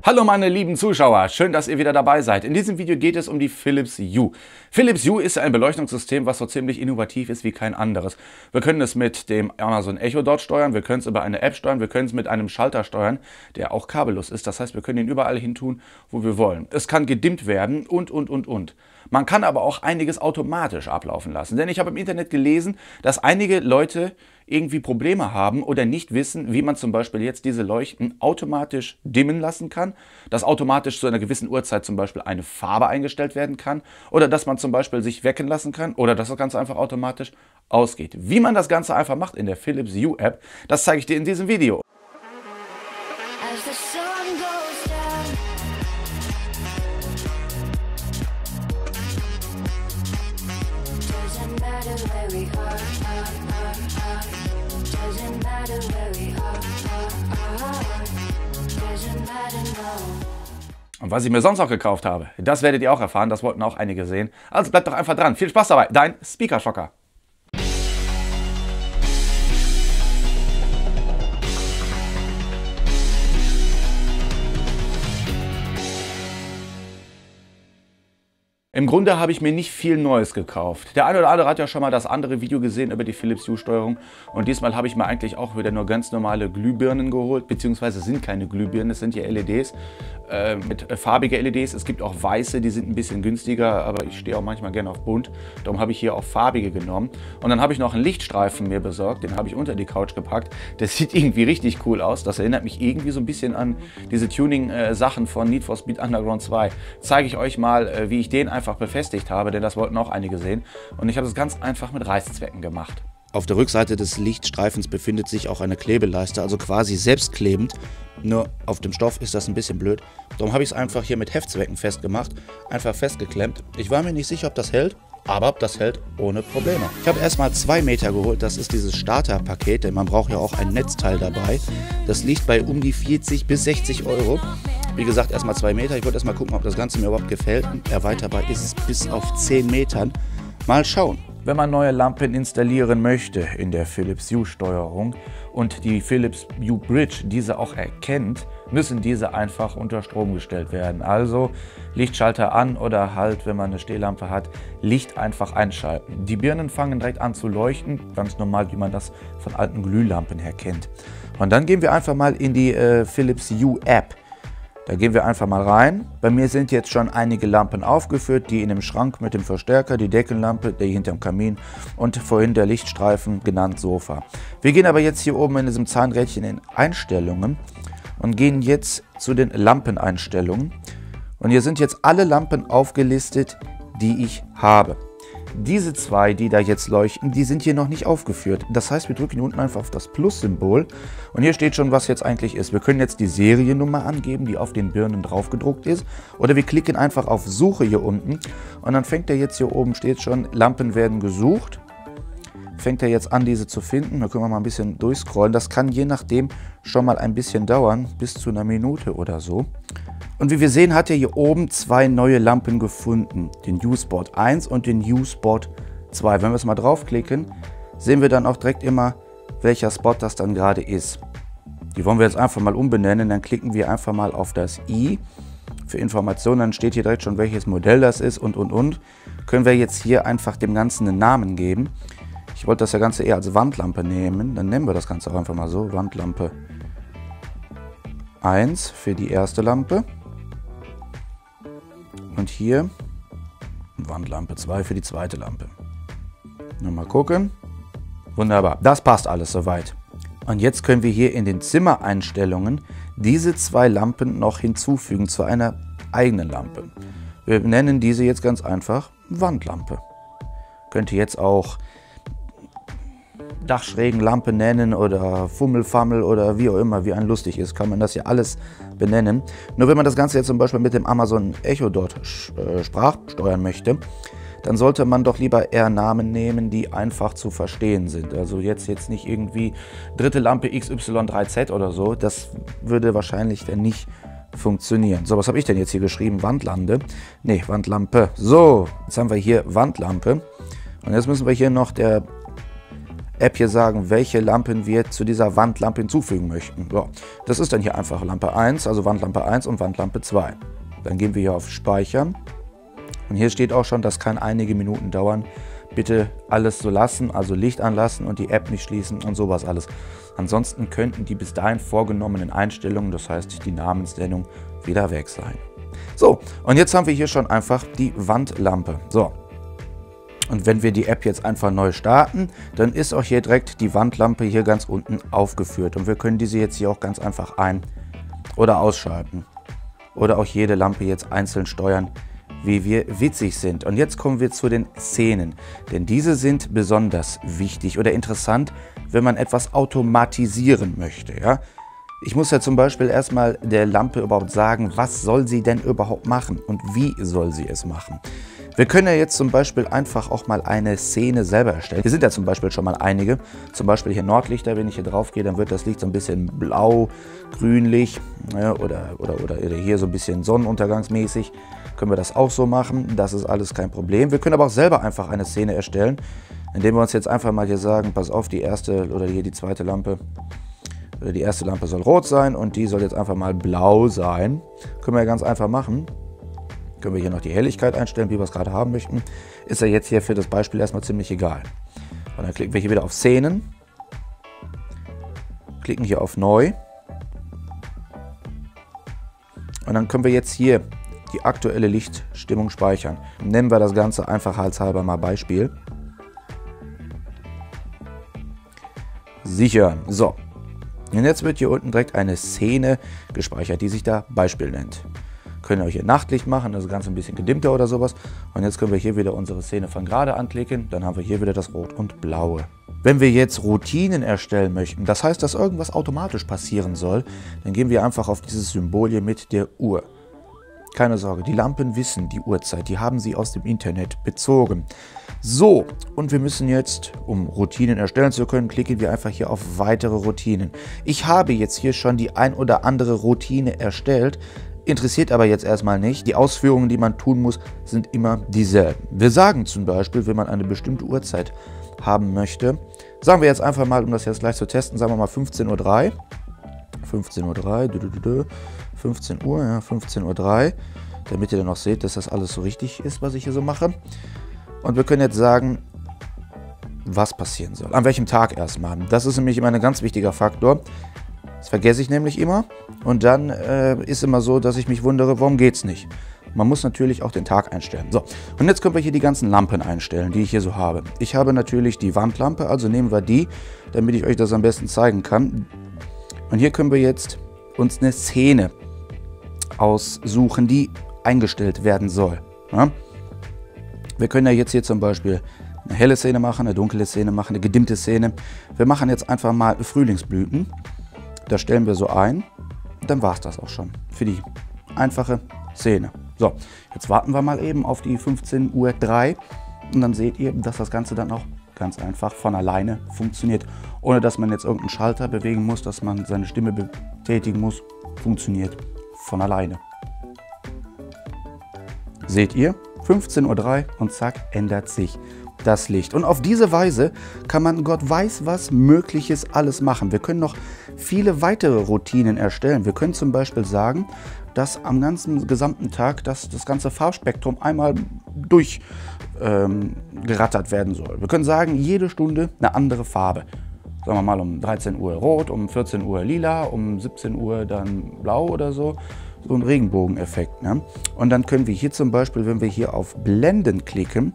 Hallo meine lieben Zuschauer, schön, dass ihr wieder dabei seid. In diesem Video geht es um die Philips Hue. Philips Hue ist ein Beleuchtungssystem, was so ziemlich innovativ ist wie kein anderes. Wir können es mit dem Amazon Echo Dot steuern, wir können es über eine App steuern, wir können es mit einem Schalter steuern, der auch kabellos ist. Das heißt, wir können ihn überall hin tun, wo wir wollen. Es kann gedimmt werden und. Man kann aber auch einiges automatisch ablaufen lassen. Denn ich habe im Internet gelesen, dass einige Leute irgendwie Probleme haben oder nicht wissen, wie man zum Beispiel jetzt diese Leuchten automatisch dimmen lassen kann, dass automatisch zu einer gewissen Uhrzeit zum Beispiel eine Farbe eingestellt werden kann oder dass man zum Beispiel sich wecken lassen kann oder dass das Ganze einfach automatisch ausgeht. Wie man das Ganze einfach macht in der Philips Hue App, das zeige ich dir in diesem Video. Und was ich mir sonst noch gekauft habe, das werdet ihr auch erfahren, das wollten auch einige sehen. Also bleibt doch einfach dran. Viel Spaß dabei, dein Speaker Schocker. Im Grunde habe ich mir nicht viel Neues gekauft. Der eine oder andere hat ja schon mal das andere Video gesehen über die Philips Hue Steuerung und diesmal habe ich mir eigentlich auch wieder nur ganz normale Glühbirnen geholt, beziehungsweise sind keine Glühbirnen, es sind hier LEDs, mit farbige LEDs. Es gibt auch weiße, die sind ein bisschen günstiger, aber ich stehe auch manchmal gerne auf bunt. Darum habe ich hier auch farbige genommen. Und dann habe ich noch einen Lichtstreifen mir besorgt, den habe ich unter die Couch gepackt. Der sieht irgendwie richtig cool aus. Das erinnert mich irgendwie so ein bisschen an diese Tuning-Sachen von Need for Speed Underground 2. Zeige ich euch mal, wie ich den einfach befestigt habe, denn das wollten auch einige sehen. Und ich habe das ganz einfach mit Reißzwecken gemacht. Auf der Rückseite des Lichtstreifens befindet sich auch eine Klebeleiste, also quasi selbstklebend. Nur auf dem Stoff ist das ein bisschen blöd. Darum habe ich es einfach hier mit Heftzwecken festgemacht, einfach festgeklemmt. Ich war mir nicht sicher, ob das hält, aber das hält ohne Probleme. Ich habe erstmal 2 Meter geholt, das ist dieses Starterpaket, denn man braucht ja auch ein Netzteil dabei. Das liegt bei um die 40 bis 60 Euro. Wie gesagt, erstmal 2 Meter. Ich wollte erstmal gucken, ob das Ganze mir überhaupt gefällt. Erweiterbar ist es bis auf 10 Metern. Mal schauen. Wenn man neue Lampen installieren möchte in der Philips Hue Steuerung und die Philips Hue Bridge diese auch erkennt, müssen diese einfach unter Strom gestellt werden. Also Lichtschalter an oder halt, wenn man eine Stehlampe hat, Licht einfach einschalten. Die Birnen fangen direkt an zu leuchten, ganz normal, wie man das von alten Glühlampen her kennt. Und dann gehen wir einfach mal in die Philips Hue App. Da gehen wir einfach mal rein. Bei mir sind jetzt schon einige Lampen aufgeführt, die in dem Schrank mit dem Verstärker, die Deckenlampe, die hinterm Kamin und vorhin der Lichtstreifen, genannt Sofa. Wir gehen aber jetzt hier oben in diesem Zahnrädchen in Einstellungen und gehen jetzt zu den Lampeneinstellungen. Und hier sind jetzt alle Lampen aufgelistet, die ich habe. Diese 2, die da jetzt leuchten, die sind hier noch nicht aufgeführt. Das heißt, wir drücken hier unten einfach auf das Plus-Symbol und hier steht schon, was jetzt eigentlich ist. Wir können jetzt die Seriennummer angeben, die auf den Birnen drauf gedruckt ist, oder wir klicken einfach auf Suche hier unten und dann fängt er jetzt hier oben, steht schon, Lampen werden gesucht. Fängt er jetzt an, diese zu finden. Da können wir mal ein bisschen durchscrollen. Das kann je nachdem schon mal ein bisschen dauern, bis zu einer Minute oder so. Und wie wir sehen, hat er hier oben 2 neue Lampen gefunden. Den Hue Spot 1 und den Hue Spot 2. Wenn wir es mal draufklicken, sehen wir dann auch direkt immer, welcher Spot das dann gerade ist. Die wollen wir jetzt einfach mal umbenennen. Dann klicken wir einfach mal auf das i für Informationen. Dann steht hier direkt schon, welches Modell das ist und. Können wir jetzt hier einfach dem Ganzen einen Namen geben. Ich wollte das ja Ganze eher als Wandlampe nehmen. Dann nennen wir das Ganze auch einfach mal so. Wandlampe 1 für die erste Lampe. Und hier Wandlampe 2 für die zweite Lampe. Mal gucken. Wunderbar, das passt alles soweit. Und jetzt können wir hier in den Zimmereinstellungen diese 2 Lampen noch hinzufügen zu einer eigenen Lampe. Wir nennen diese jetzt ganz einfach Wandlampe. Könnt ihr jetzt auch Dachschrägenlampe nennen oder Fummelfammel oder wie auch immer, wie einem lustig ist, kann man das ja alles benennen. Nur wenn man das Ganze jetzt zum Beispiel mit dem Amazon Echo Dot sprachsteuern möchte, dann sollte man doch lieber eher Namen nehmen, die einfach zu verstehen sind. Also jetzt nicht irgendwie dritte Lampe XY3Z oder so, das würde wahrscheinlich dann nicht funktionieren. So, was habe ich denn jetzt hier geschrieben? Wandlampe. Ne, Wandlampe. So, jetzt haben wir hier Wandlampe. Und jetzt müssen wir hier noch der App hier sagen, welche Lampen wir zu dieser Wandlampe hinzufügen möchten. So, das ist dann hier einfach Lampe 1, also Wandlampe 1 und Wandlampe 2. Dann gehen wir hier auf Speichern. Und hier steht auch schon, das kann einige Minuten dauern. Bitte alles so lassen, also Licht anlassen und die App nicht schließen und sowas alles. Ansonsten könnten die bis dahin vorgenommenen Einstellungen, das heißt die Namensnennung, wieder weg sein. So, und jetzt haben wir hier schon einfach die Wandlampe. So, und wenn wir die App jetzt einfach neu starten, dann ist auch hier direkt die Wandlampe hier ganz unten aufgeführt. Und wir können diese jetzt hier auch ganz einfach ein- oder ausschalten. Oder auch jede Lampe jetzt einzeln steuern, wie wir witzig sind. Und jetzt kommen wir zu den Szenen, denn diese sind besonders wichtig oder interessant, wenn man etwas automatisieren möchte. Ja? Ich muss ja zum Beispiel erstmal der Lampe überhaupt sagen, was soll sie denn überhaupt machen und wie soll sie es machen. Wir können ja jetzt zum Beispiel einfach auch mal eine Szene selber erstellen. Hier sind ja zum Beispiel schon mal einige, zum Beispiel hier Nordlichter. Wenn ich hier drauf gehe, dann wird das Licht so ein bisschen blau, grünlich, ja, oder hier so ein bisschen sonnenuntergangsmäßig. Können wir das auch so machen, das ist alles kein Problem. Wir können aber auch selber einfach eine Szene erstellen, indem wir uns jetzt einfach mal hier sagen, pass auf, die erste oder hier die zweite Lampe, oder die erste Lampe soll rot sein und die soll jetzt einfach mal blau sein. Können wir ja ganz einfach machen. Können wir hier noch die Helligkeit einstellen, wie wir es gerade haben möchten. Ist ja jetzt hier für das Beispiel erstmal ziemlich egal. Und dann klicken wir hier wieder auf Szenen, klicken hier auf Neu. Und dann können wir jetzt hier die aktuelle Lichtstimmung speichern. Nennen wir das Ganze einfachheitshalber mal Beispiel. Sichern. So. Und jetzt wird hier unten direkt eine Szene gespeichert, die sich da Beispiel nennt. Können wir hier Nachtlicht machen, das Ganze ein bisschen gedimmter oder sowas. Und jetzt können wir hier wieder unsere Szene von gerade anklicken. Dann haben wir hier wieder das Rot und Blaue. Wenn wir jetzt Routinen erstellen möchten, das heißt, dass irgendwas automatisch passieren soll, dann gehen wir einfach auf dieses Symbol hier mit der Uhr. Keine Sorge, die Lampen wissen die Uhrzeit, die haben sie aus dem Internet bezogen. So, und wir müssen jetzt, um Routinen erstellen zu können, klicken wir einfach hier auf weitere Routinen. Ich habe jetzt hier schon die ein oder andere Routine erstellt, interessiert aber jetzt erstmal nicht. Die Ausführungen, die man tun muss, sind immer dieselben. Wir sagen zum Beispiel, wenn man eine bestimmte Uhrzeit haben möchte, sagen wir jetzt einfach mal, um das jetzt gleich zu testen, sagen wir mal 15:03 Uhr. 15 Uhr, ja, 15:03 Uhr, damit ihr dann noch seht, dass das alles so richtig ist, was ich hier so mache. Und wir können jetzt sagen, was passieren soll. An welchem Tag erstmal. Das ist nämlich immer ein ganz wichtiger Faktor. Das vergesse ich nämlich immer. Und dann ist immer so, dass ich mich wundere, warum geht es nicht. Man muss natürlich auch den Tag einstellen. So, und jetzt können wir hier die ganzen Lampen einstellen, die ich hier so habe. Ich habe natürlich die Wandlampe, also nehmen wir die, damit ich euch das am besten zeigen kann. Und hier können wir jetzt uns eine Szene aussuchen, die eingestellt werden soll. Ja? Wir können ja jetzt hier zum Beispiel eine helle Szene machen, eine dunkle Szene machen, eine gedimmte Szene. Wir machen jetzt einfach mal Frühlingsblüten. Das stellen wir so ein. Und dann war es das auch schon für die einfache Szene. So, jetzt warten wir mal eben auf die 15:03 Uhr und dann seht ihr, dass das Ganze dann auch ganz einfach von alleine funktioniert. Ohne dass man jetzt irgendeinen Schalter bewegen muss, dass man seine Stimme betätigen muss. Funktioniert von alleine. Seht ihr? 15:03 Uhr und zack, ändert sich das Licht. Und auf diese Weise kann man Gott weiß was Mögliches alles machen. Wir können noch viele weitere Routinen erstellen. Wir können zum Beispiel sagen, dass am gesamten Tag das ganze Farbspektrum einmal durchgerattert werden soll. Wir können sagen, jede Stunde eine andere Farbe. Sagen wir mal um 13 Uhr rot, um 14 Uhr lila, um 17 Uhr dann blau oder so. So ein Regenbogeneffekt. Ne? Und dann können wir hier zum Beispiel, wenn wir hier auf Blenden klicken,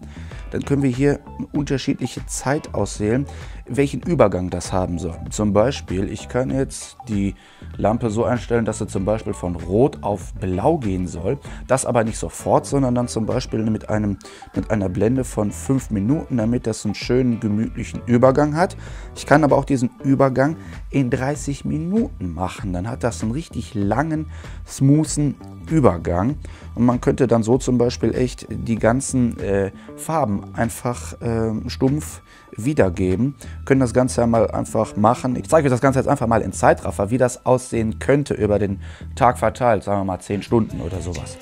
dann können wir hier eine unterschiedliche Zeit auswählen, welchen Übergang das haben soll. Zum Beispiel, ich kann jetzt die Lampe so einstellen, dass sie zum Beispiel von Rot auf Blau gehen soll. Das aber nicht sofort, sondern dann zum Beispiel mit einer Blende von 5 Minuten, damit das einen schönen, gemütlichen Übergang hat. Ich kann aber auch diesen Übergang in 30 Minuten machen. Dann hat das einen richtig langen, smoothen Übergang. Und man könnte dann so zum Beispiel echt die ganzen Farben einfach stumpf wiedergeben. Können das Ganze ja mal einfach machen. Ich zeige euch das Ganze jetzt einfach mal in Zeitraffer, wie das aussehen könnte über den Tag verteilt. Sagen wir mal 10 Stunden oder sowas.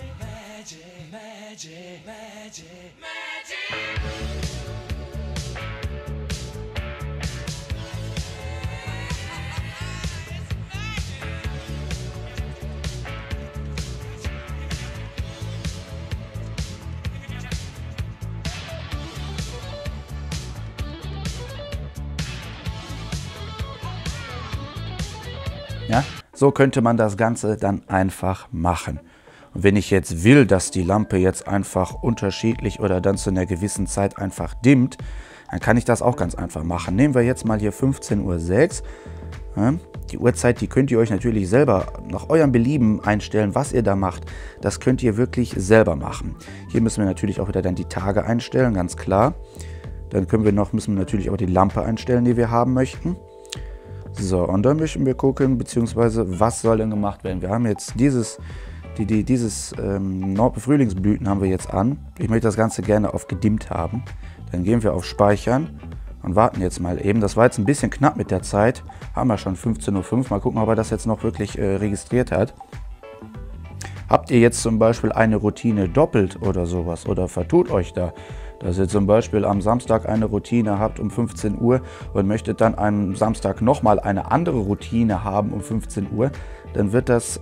So könnte man das Ganze dann einfach machen. Und wenn ich jetzt will, dass die Lampe jetzt einfach unterschiedlich oder dann zu einer gewissen Zeit einfach dimmt, dann kann ich das auch ganz einfach machen. Nehmen wir jetzt mal hier 15:06 Uhr. Die Uhrzeit, die könnt ihr euch natürlich selber nach eurem Belieben einstellen, was ihr da macht. Das könnt ihr wirklich selber machen. Hier müssen wir natürlich auch wieder dann die Tage einstellen, ganz klar. Dann müssen wir natürlich auch die Lampe einstellen, die wir haben möchten. So, und dann möchten wir gucken, beziehungsweise was soll denn gemacht werden. Wir haben jetzt dieses Frühlingsblüten haben wir jetzt an. Ich möchte das Ganze gerne auf gedimmt haben. Dann gehen wir auf Speichern und warten jetzt mal eben. Das war jetzt ein bisschen knapp mit der Zeit. Haben wir schon 15:05 Uhr. Mal gucken, ob er das jetzt noch wirklich registriert hat. Habt ihr jetzt zum Beispiel eine Routine doppelt oder sowas oder vertut euch da? Dass ihr zum Beispiel am Samstag eine Routine habt um 15 Uhr und möchtet dann am Samstag nochmal eine andere Routine haben um 15 Uhr, dann wird das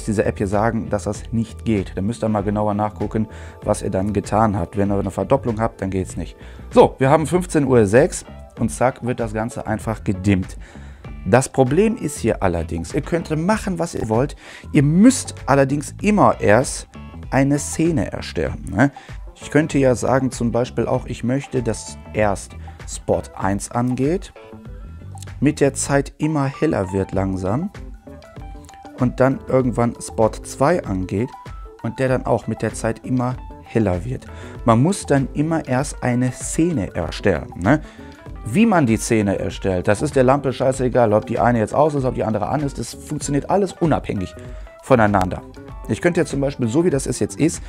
diese App hier sagen, dass das nicht geht. Dann müsst ihr mal genauer nachgucken, was ihr dann getan habt. Wenn ihr eine Verdopplung habt, dann geht es nicht. So, wir haben 15:06 Uhr und zack, wird das Ganze einfach gedimmt. Das Problem ist hier allerdings, ihr könnt machen, was ihr wollt. Ihr müsst allerdings immer erst eine Szene erstellen. Ne? Ich könnte ja sagen, zum Beispiel auch, ich möchte, dass erst Spot 1 angeht, mit der Zeit immer heller wird langsam und dann irgendwann Spot 2 angeht und der dann auch mit der Zeit immer heller wird. Man muss dann immer erst eine Szene erstellen. Ne? Wie man die Szene erstellt, das ist der Lampe scheißegal, ob die eine jetzt aus ist, ob die andere an ist, das funktioniert alles unabhängig voneinander. Ich könnte jetzt zum Beispiel, so wie das jetzt ist,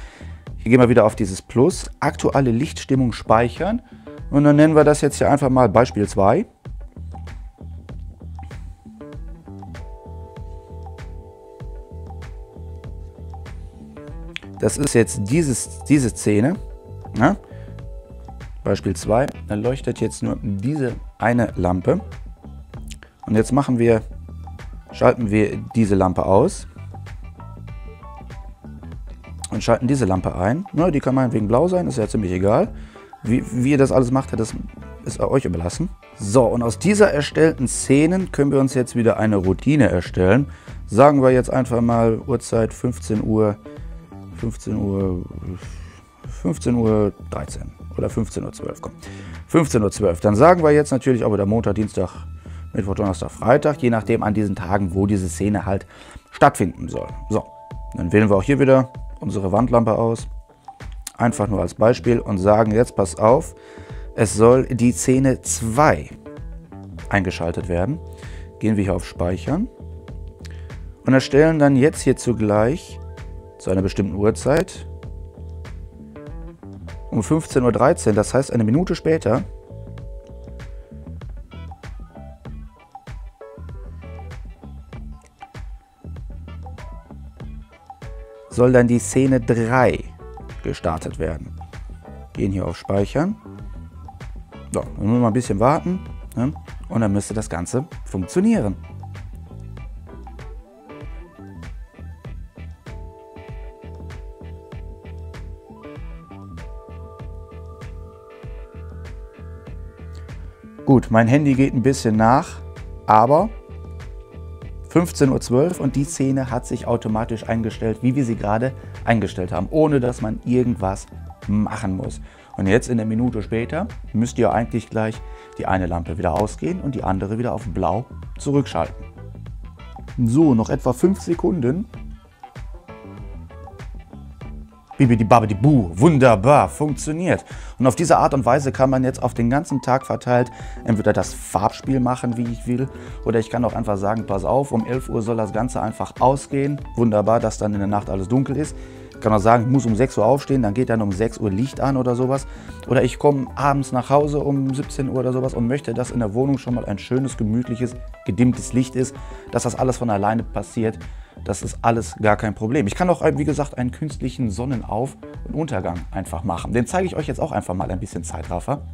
hier gehen wir wieder auf dieses Plus, aktuelle Lichtstimmung speichern und dann nennen wir das jetzt hier einfach mal Beispiel 2. Das ist jetzt diese Szene, ne? Beispiel 2, dann leuchtet jetzt nur diese eine Lampe und jetzt schalten wir diese Lampe aus. Und schalten diese Lampe ein. Ja, die kann meinetwegen blau sein, ist ja ziemlich egal. Wie ihr das alles macht, das ist euch überlassen. So, und aus dieser erstellten Szenen können wir uns jetzt wieder eine Routine erstellen. Sagen wir jetzt einfach mal Uhrzeit 15:13 Uhr oder 15:12 Uhr. Komm, 15:12 Uhr. Dann sagen wir jetzt natürlich auch wieder Montag, Dienstag, Mittwoch, Donnerstag, Freitag, je nachdem an diesen Tagen, wo diese Szene halt stattfinden soll. So, dann wählen wir auch hier wieder unsere Wandlampe aus, einfach nur als Beispiel und sagen jetzt, pass auf, es soll die Szene 2 eingeschaltet werden. Gehen wir hier auf Speichern und erstellen dann jetzt hier zugleich zu einer bestimmten Uhrzeit um 15:13 Uhr, das heißt eine Minute später, soll dann die Szene 3 gestartet werden. Gehen hier auf Speichern. So, dann müssen wir mal ein bisschen warten, ne? Und dann müsste das Ganze funktionieren. Gut, mein Handy geht ein bisschen nach, aber 15:12 Uhr und die Szene hat sich automatisch eingestellt, wie wir sie gerade eingestellt haben, ohne dass man irgendwas machen muss. Und jetzt in der Minute später müsst ihr eigentlich gleich die eine Lampe wieder ausgehen und die andere wieder auf blau zurückschalten. So, noch etwa 5 Sekunden. Bibidi-babidi-bu, wunderbar, funktioniert. Und auf diese Art und Weise kann man jetzt auf den ganzen Tag verteilt entweder das Farbspiel machen, wie ich will, oder ich kann auch einfach sagen, pass auf, um 11 Uhr soll das Ganze einfach ausgehen. Wunderbar, dass dann in der Nacht alles dunkel ist. Ich kann auch sagen, ich muss um 6 Uhr aufstehen, dann geht dann um 6 Uhr Licht an oder sowas. Oder ich komme abends nach Hause um 17 Uhr oder sowas und möchte, dass in der Wohnung schon mal ein schönes, gemütliches, gedimmtes Licht ist, dass das alles von alleine passiert. Das ist alles gar kein Problem. Ich kann auch, wie gesagt, einen künstlichen Sonnenauf- und Untergang einfach machen. Den zeige ich euch jetzt auch einfach mal ein bisschen Zeitraffer.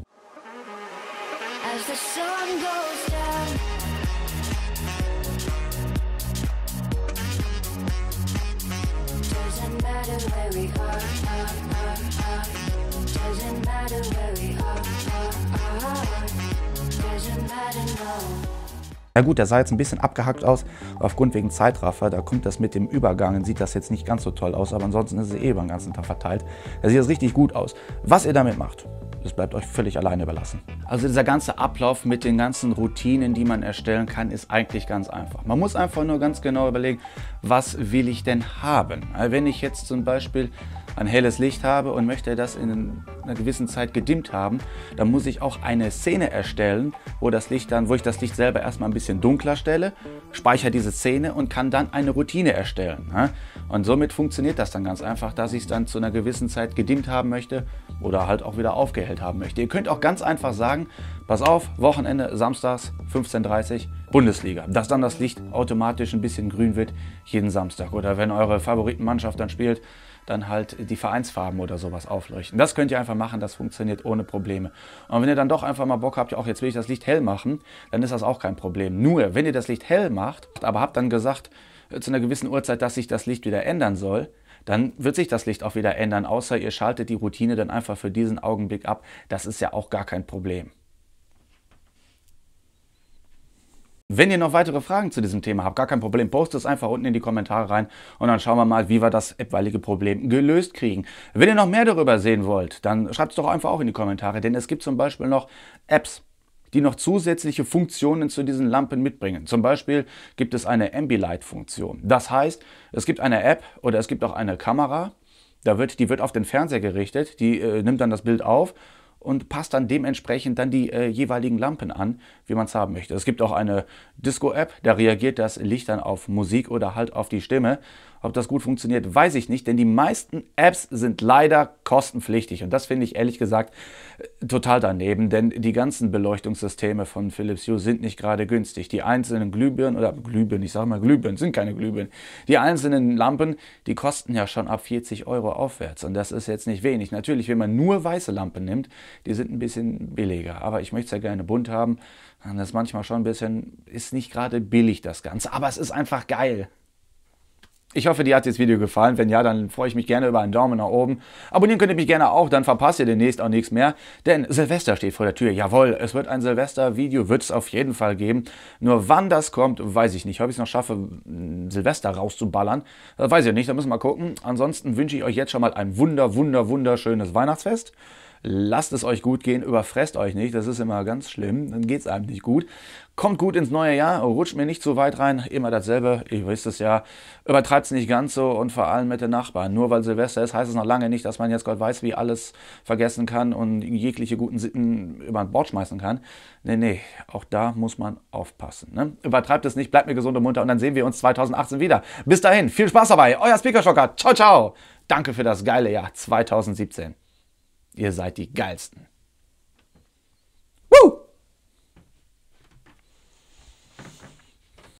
Ja gut, der sah jetzt ein bisschen abgehackt aus, aufgrund wegen Zeitraffer. Da kommt das mit dem Übergang, sieht das jetzt nicht ganz so toll aus, aber ansonsten ist es eh über den ganzen Tag verteilt. Da sieht das richtig gut aus. Was ihr damit macht, das bleibt euch völlig alleine überlassen. Also dieser ganze Ablauf mit den ganzen Routinen, die man erstellen kann, ist eigentlich ganz einfach. Man muss einfach nur ganz genau überlegen, was will ich denn haben? Wenn ich jetzt zum Beispiel ein helles Licht habe und möchte das in einer gewissen Zeit gedimmt haben, dann muss ich auch eine Szene erstellen, wo ich das Licht selber erstmal ein bisschen dunkler stelle, speichere diese Szene und kann dann eine Routine erstellen. Und somit funktioniert das dann ganz einfach, dass ich es dann zu einer gewissen Zeit gedimmt haben möchte oder halt auch wieder aufgehellt haben möchte. Ihr könnt auch ganz einfach sagen, pass auf, Wochenende, samstags 15:30 Uhr, Bundesliga, dass dann das Licht automatisch ein bisschen grün wird jeden Samstag. Oder wenn eure Favoritenmannschaft dann spielt, dann halt die Vereinsfarben oder sowas aufleuchten. Das könnt ihr einfach machen, das funktioniert ohne Probleme. Und wenn ihr dann doch einfach mal Bock habt, ja auch jetzt will ich das Licht hell machen, dann ist das auch kein Problem. Nur, wenn ihr das Licht hell macht, aber habt dann gesagt, zu einer gewissen Uhrzeit, dass sich das Licht wieder ändern soll, dann wird sich das Licht auch wieder ändern, außer ihr schaltet die Routine dann einfach für diesen Augenblick ab. Das ist ja auch gar kein Problem. Wenn ihr noch weitere Fragen zu diesem Thema habt, gar kein Problem, postet es einfach unten in die Kommentare rein und dann schauen wir mal, wie wir das etwaige Problem gelöst kriegen. Wenn ihr noch mehr darüber sehen wollt, dann schreibt es doch einfach auch in die Kommentare, denn es gibt zum Beispiel noch Apps, die noch zusätzliche Funktionen zu diesen Lampen mitbringen. Zum Beispiel gibt es eine Ambilight-Funktion. Das heißt, es gibt eine App oder es gibt auch eine Kamera, die wird auf den Fernseher gerichtet, die nimmt dann das Bild auf und passt dann dementsprechend dann die jeweiligen Lampen an, wie man es haben möchte. Es gibt auch eine Disco-App, da reagiert das Licht dann auf Musik oder halt auf die Stimme. Ob das gut funktioniert, weiß ich nicht, denn die meisten Apps sind leider kostenpflichtig und das finde ich ehrlich gesagt total daneben, denn die ganzen Beleuchtungssysteme von Philips Hue sind nicht gerade günstig. Die einzelnen Glühbirnen sind keine Glühbirnen. Die einzelnen Lampen, die kosten ja schon ab 40 € aufwärts und das ist jetzt nicht wenig. Natürlich, wenn man nur weiße Lampen nimmt, die sind ein bisschen billiger, aber ich möchte es ja gerne bunt haben. Das ist manchmal schon ein bisschen, ist nicht gerade billig das Ganze, aber es ist einfach geil. Ich hoffe, dir hat das Video gefallen. Wenn ja, dann freue ich mich gerne über einen Daumen nach oben. Abonnieren könnt ihr mich gerne auch, dann verpasst ihr demnächst auch nichts mehr. Denn Silvester steht vor der Tür. Jawohl, es wird ein Silvester-Video, wird es auf jeden Fall geben. Nur wann das kommt, weiß ich nicht. Ob ich es noch schaffe, Silvester rauszuballern, das weiß ich nicht. Da müssen wir mal gucken. Ansonsten wünsche ich euch jetzt schon mal ein wunderschönes Weihnachtsfest. Lasst es euch gut gehen, überfresst euch nicht, das ist immer ganz schlimm, dann geht es einem nicht gut. Kommt gut ins neue Jahr, rutscht mir nicht zu weit rein, immer dasselbe, ihr wisst es ja, übertreibt es nicht ganz so und vor allem mit den Nachbarn. Nur weil Silvester ist, heißt es noch lange nicht, dass man jetzt Gott weiß, wie alles vergessen kann und jegliche guten Sitten über Bord schmeißen kann. Nee, auch da muss man aufpassen. Ne? Übertreibt es nicht, bleibt mir gesund und munter und dann sehen wir uns 2018 wieder. Bis dahin, viel Spaß dabei, euer Speakershocker, ciao, ciao. Danke für das geile Jahr 2017. Ihr seid die Geilsten.